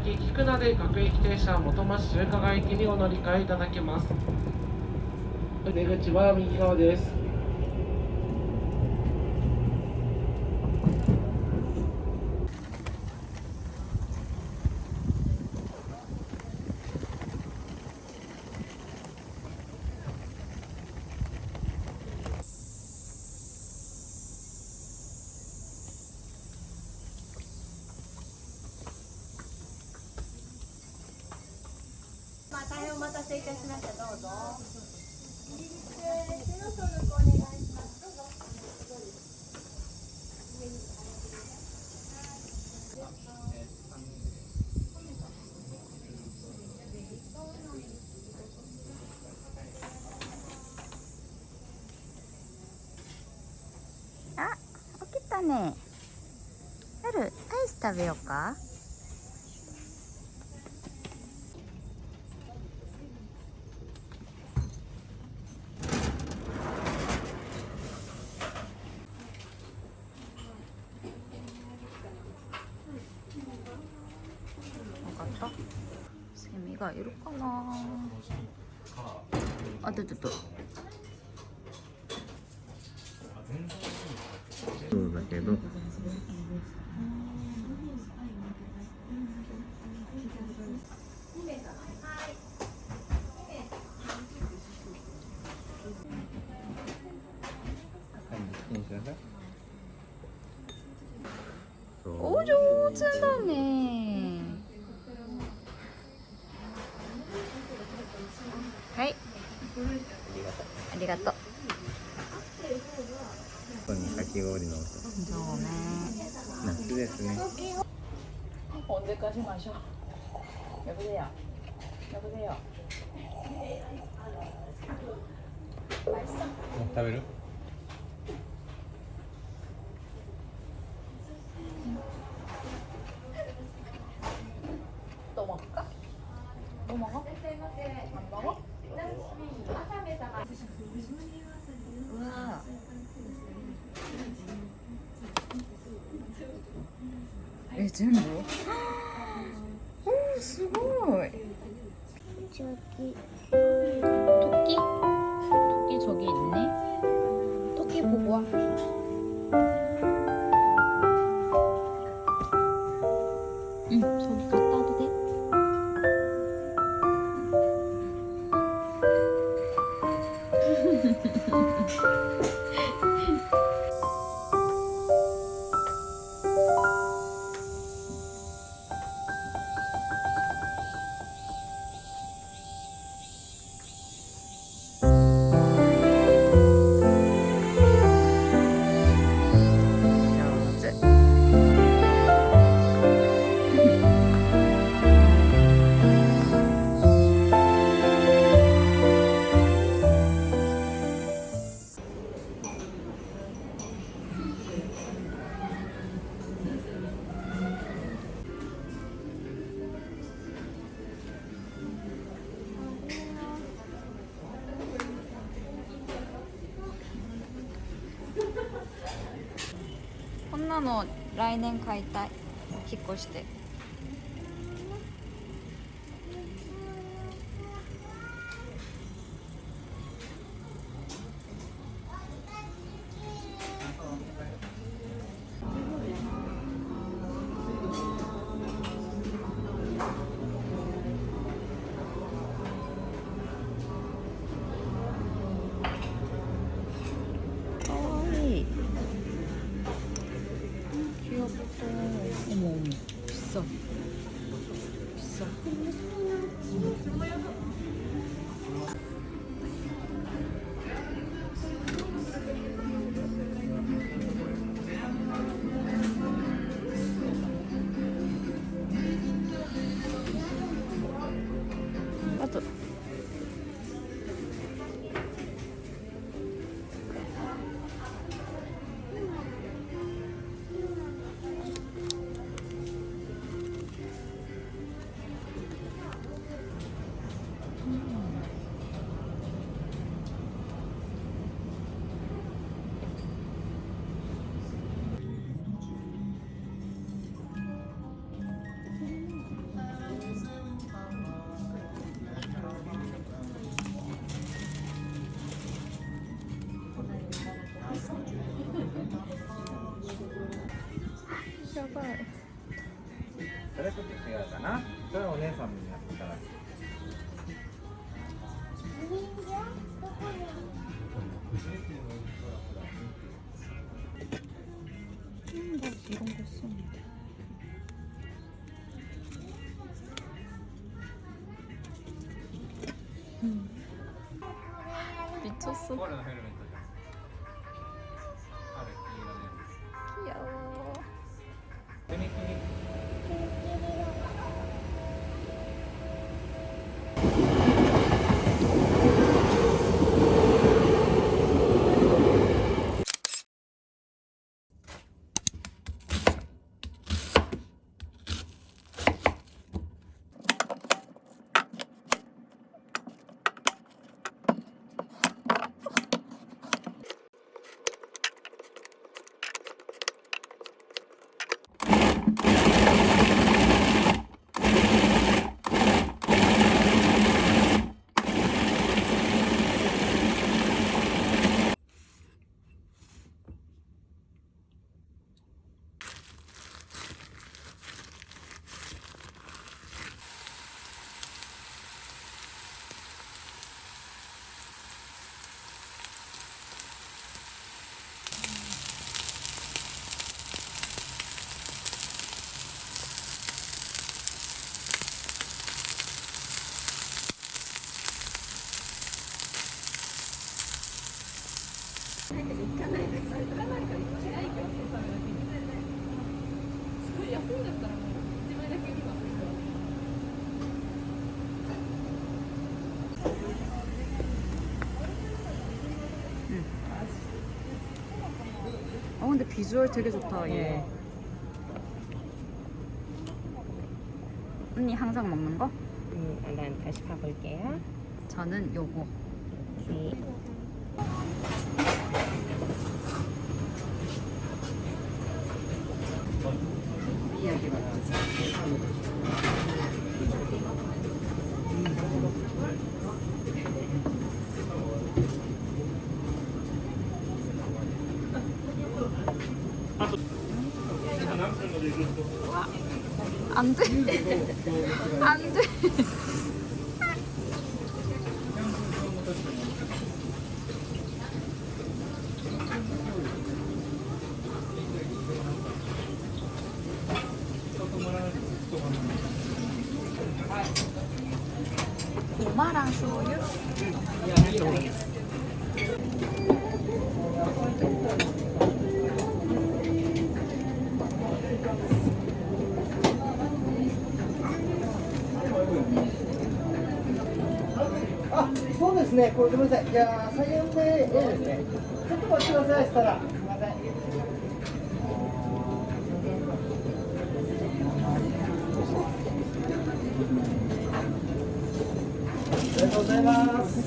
駅菊名で各駅停車元町中華街駅にお乗り換えいただけます。出口は右側です。大変お待たせいたしました。どうぞ。手の消毒お願いします。どうぞ。あ、起きたね。夜、アイス食べようか。セミがいるかな。あ、とそうだけど。お上手だね。はい。ありがとう。ここにかき氷の音。そうね。夏ですね。おでかしましょう。呼ぶでよ。呼ぶでよ。食べる？どうもか。どうもが。どうも。うわ。全部？おー、すごい。토끼 저기 있네. 토끼 보고 와. 응, 저기 갔다 와도 돼.こんなの来年買いたい。引っ越して。かわいい。귀엽다. 어머 어머 비싸. 비싸. 맞아. それはお姉さんにやってたら。이런 거 쓰는데. 미쳤어. 귀여워. 근데 비주얼 되게 좋다 얘. 언니 항상 먹는 거? 난 다시 가볼게요. 저는 요거. 오케이. 안 돼. 안 돼. 고마랑 쇼유? そうですね、これごめんなさい。じゃあ、3、4で A ですね。ちょっとお待ちください、したら。すみません。ありがとうございます。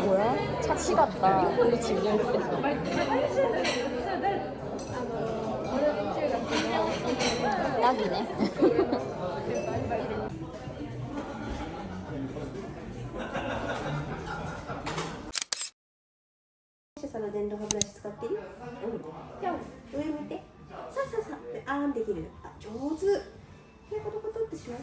뭐야? 차치 같다. 우리 지금 딱이네. その電動歯ブラシ使ってる？じゃあ上向いて。さあさあさあであーんできる。あ上手。でコトコトってしよう。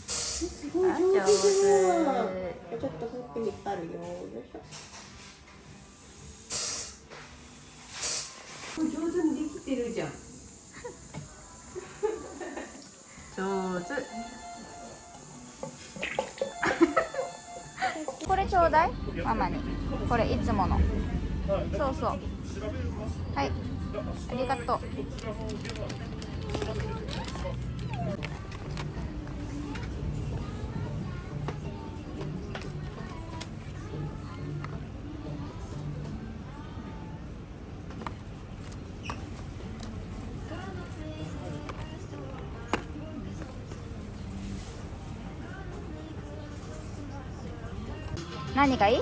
すごい上手じゃん。ちょっとほっぺ引っ張るよ。よいしょ。上手にできてるじゃん。上手。これちょうだいママに。これいつもの。そうそう。はい、ありがとう。何がいい？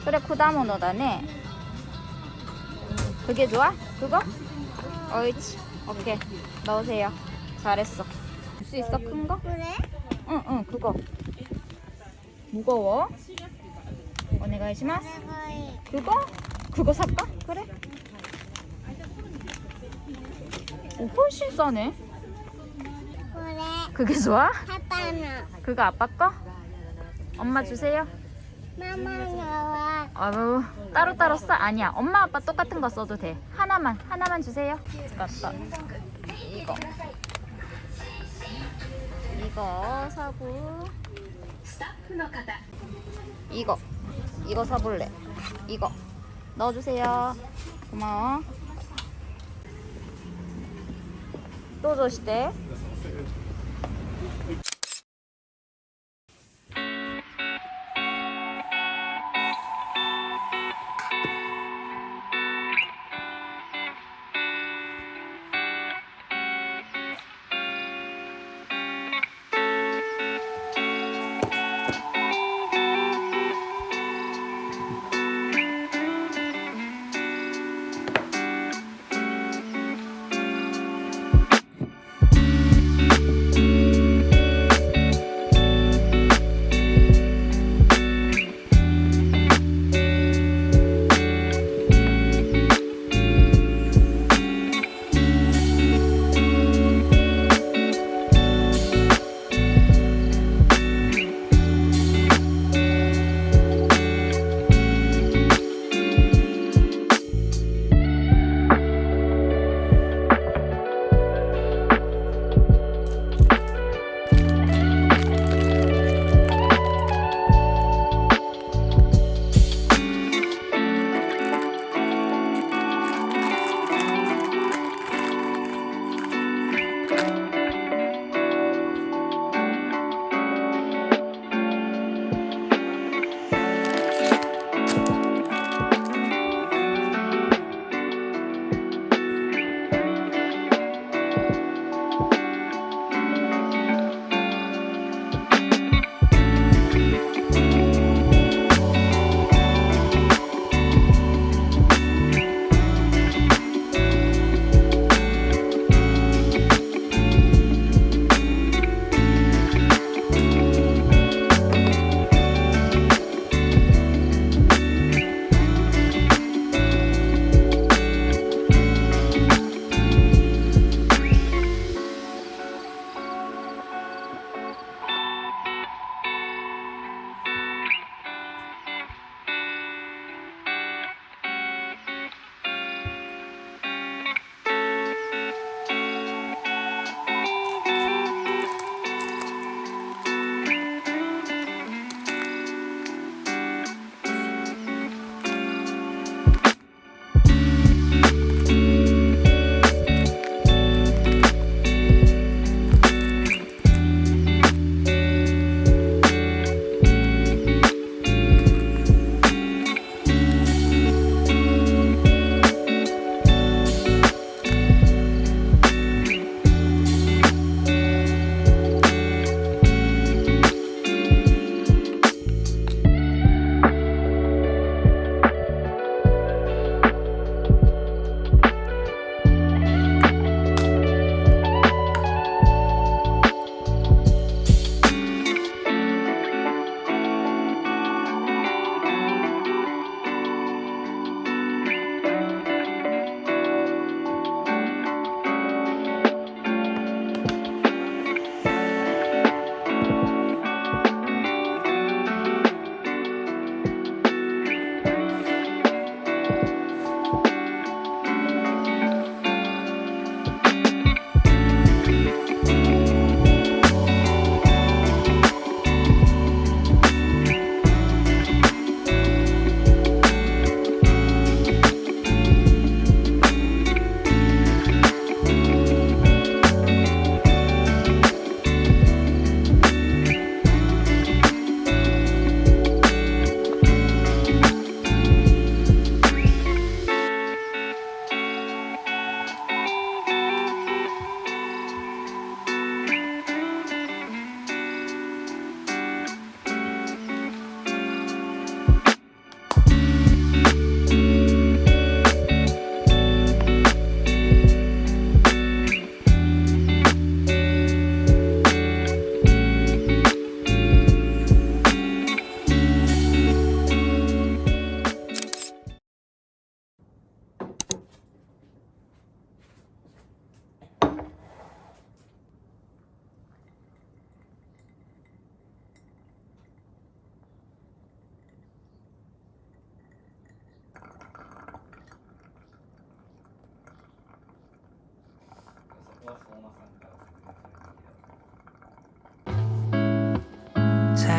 それ果物だね。그게 좋아? 그거? 옳지. 오케이. 넣으세요. 잘했어. 줄 수 있어? 큰 거? 그래? 응, 응, 그거. 무거워? 오네가이시마스. 그거? 그거 살까? 그래? 오, 훨씬 싸네. 그래. 그게 좋아? 아빠는 그거 아빠 거? 엄마 주세요. 마마가 아유, 따로따로 써? 아니야. 엄마 아빠 똑같은 거 써도 돼. 하나만 주세요. 맞다. 이거 사고. 이거 사볼래. 이거 넣어주세요. 고마워. 또 조시대.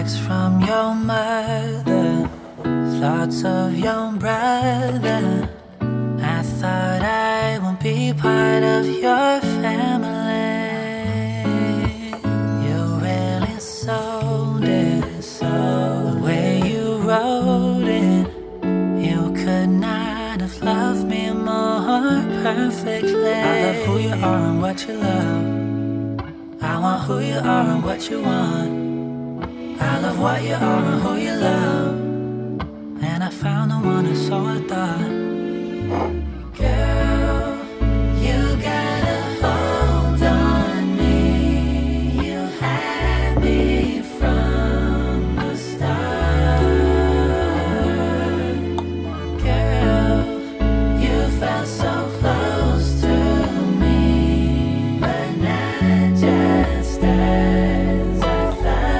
text from your mother, thoughts of your brother. I thought I would be part of your family. You really sold it, so the way you wrote it, you could not have loved me more perfectly. I love who you are and what you love. I want who you are and what you want. I love what you are and who you love. And I found the one and so I thought, girl, you got a hold on me. You had me from the start. Girl, you felt so close to me, but not just as I thought.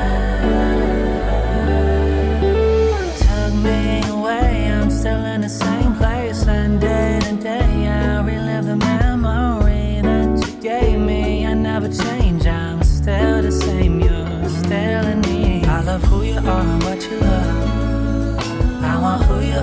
Took me away, I'm still in the same place, and day to day I relive the memory that you gave me. I never change, I'm still the same, you're still in me. I love who you are and what you love. I want who you